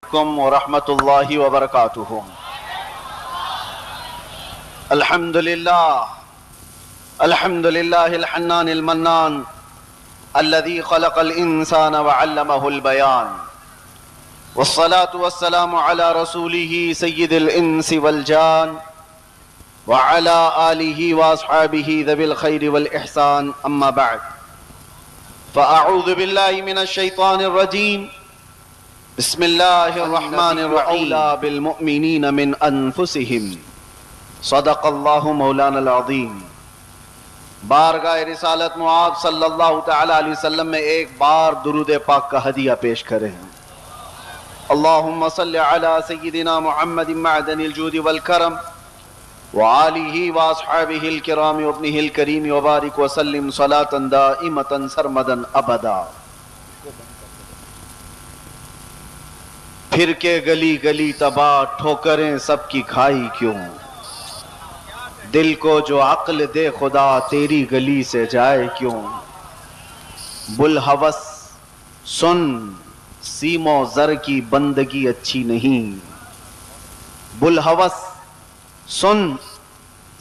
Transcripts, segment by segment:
عليكم ورحمة الله وبركاته. الحمد لله الحنان المنان الذي خلق الإنسان وعلمه البيان، والصلاة والسلام على رسوله سيد الإنس والجان وعلى آله وأصحابه ذوي الخير والإحسان. أما بعد، فأعوذ بالله من الشيطان الرجيم. بسم الله الرحمن الرحيم. أولى بالمؤمنين من أنفسهم. صدق اللہ مولانا العظیم. بارگاہ رسالت معاذ صلی اللہ تعالی علیہ وسلم میں ایک بار درود پاک کا ہدیہ پیش کریں. اللہم صلی علی سیدنا محمد معدن الجود والکرم وآلہ واصحابہ الکرام وابنہ الکریم وبارک وسلم صلاة دائمتا سرمدا ابدا. پھر کے گلی گلی تباہ ٹھوکریں سب کی کھائی کیوں، دل کو جو عقل دے خدا تیری گلی سے جائے کیوں. بلحوث سن سیم و زر کی بندگی اچھی نہیں، بلحوث سن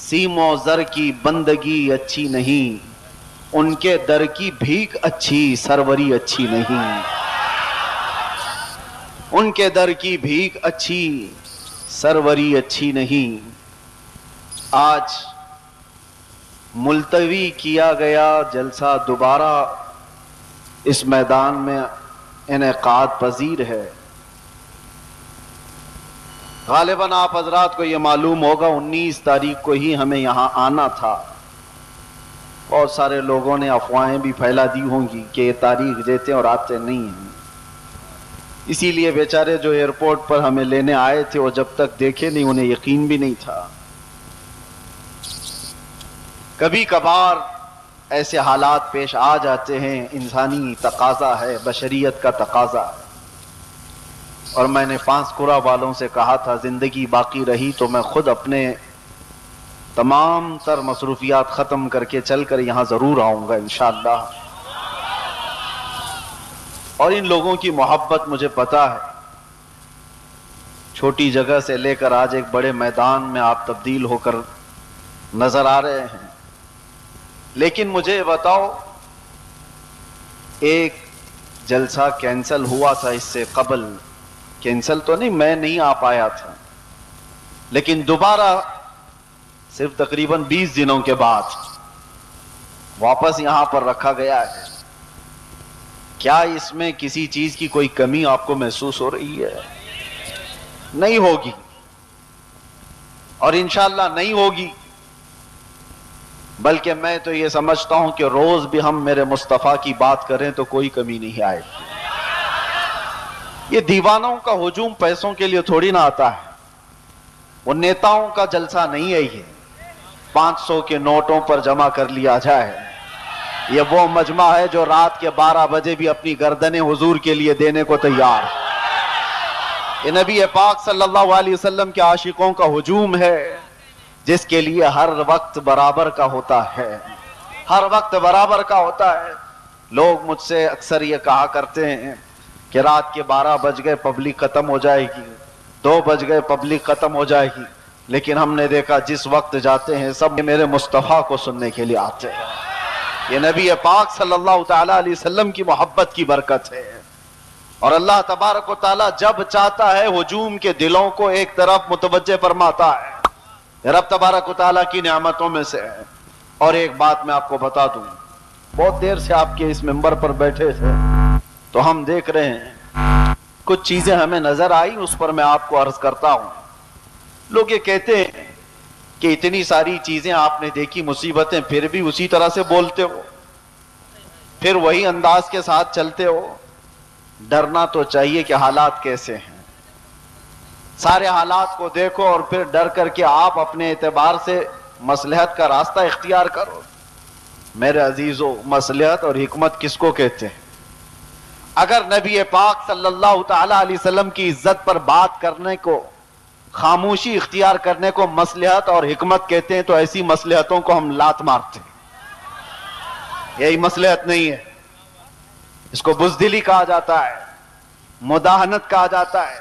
سیم و زر کی بندگی اچھی نہیں، ان کے در کی بھیک اچھی سروری اچھی نہیں، ان کے در کی بھیک اچھی سروری اچھی نہیں. آج ملتوی کیا گیا جلسہ دوبارہ اس میدان میں انعقاد پذیر ہے. غالباً آپ حضرات کو یہ معلوم ہوگا 19 تاریخ کو ہی ہمیں یہاں آنا تھا. بہت سارے لوگوں نے افواہیں بھی پھیلا دی ہوں گی کہ یہ تاریخ دیتے اور آتے نہیں ہیں. اسی لیے بیچارے جو ایئرپورٹ پر ہمیں لینے آئے تھے وہ جب تک دیکھے نہیں انہیں یقین بھی نہیں تھا. کبھی کبھار ایسے حالات پیش آ جاتے ہیں، انسانی تقاضا ہے، بشریت کا تقاضا ہے. اور میں نے پانسکورہ والوں سے کہا تھا زندگی باقی رہی تو میں خود اپنے تمام تر مصروفیات ختم کر کے چل کر یہاں ضرور آؤں گا انشاءاللہ. اور ان لوگوں کی محبت مجھے پتا ہے. چھوٹی جگہ سے لے کر آج ایک بڑے میدان میں آپ تبدیل ہو کر نظر آ رہے ہیں. لیکن مجھے بتاؤ، ایک جلسہ کینسل ہوا تھا اس سے قبل، کینسل تو نہیں، میں نہیں آ پایا تھا، لیکن دوبارہ صرف تقریباً 20 دنوں کے بعد واپس یہاں پر رکھا گیا ہے. کیا اس میں کسی چیز کی کوئی کمی آپ کو محسوس ہو رہی ہے؟ نہیں ہوگی، اور انشاءاللہ نہیں ہوگی. بلکہ میں تو یہ سمجھتا ہوں کہ روز بھی ہم میرے مصطفیٰ کی بات کریں تو کوئی کمی نہیں آئے. یہ دیوانوں کا ہجوم پیسوں کے لیے تھوڑی نہ آتا ہے. وہ نیتاؤں کا جلسہ نہیں ہے. یہ 500 کے نوٹوں پر جمع کر لیا جائے. یہ وہ مجمع ہے جو رات کے 12 بجے بھی اپنی گردنیں حضور کے لیے دینے کو تیار ہے. یہ نبی پاک صلی اللہ علیہ وسلم کے عاشقوں کا ہجوم ہے، جس کے لیے ہر وقت برابر کا ہوتا ہے، ہر وقت برابر کا ہوتا ہے. لوگ مجھ سے اکثر یہ کہا کرتے ہیں کہ رات کے 12 بج گئے پبلک ختم ہو جائے گی، 2 بج گئے پبلک ختم ہو جائے گی. لیکن ہم نے دیکھا جس وقت جاتے ہیں سب میرے مصطفیٰ کو سننے کے لیے آتے ہیں. یہ نبی پاک صلی اللہ تعالی علیہ وسلم کی محبت کی برکت ہے. اور اللہ تبارک و تعالی جب چاہتا ہے ہجوم کے دلوں کو ایک طرف متوجہ فرماتا ہے. رب تبارک و تعالیٰ کی نعمتوں میں سے ہے. اور ایک بات میں آپ کو بتا دوں، بہت دیر سے آپ کے اس منبر پر بیٹھے تھے تو ہم دیکھ رہے ہیں کچھ چیزیں ہمیں نظر آئی، اس پر میں آپ کو عرض کرتا ہوں. لوگ یہ کہتے ہیں کہ اتنی ساری چیزیں آپ نے دیکھی، مصیبتیں، پھر بھی اسی طرح سے بولتے ہو، پھر وہی انداز کے ساتھ چلتے ہو. ڈرنا تو چاہیے کہ حالات کیسے ہیں. سارے حالات کو دیکھو اور پھر ڈر کر کے آپ اپنے اعتبار سے مصلحت کا راستہ اختیار کرو. میرے عزیزو، مصلحت اور حکمت کس کو کہتے ہیں؟ اگر نبی پاک صلی اللہ تعالی علیہ وسلم کی عزت پر بات کرنے کو، خاموشی اختیار کرنے کو مصلحت اور حکمت کہتے ہیں تو ایسی مصلحتوں کو ہم لات مارتے ہیں. یہی مصلحت نہیں ہے. اس کو بزدلی کہا جاتا ہے، مداہنت کہا جاتا ہے.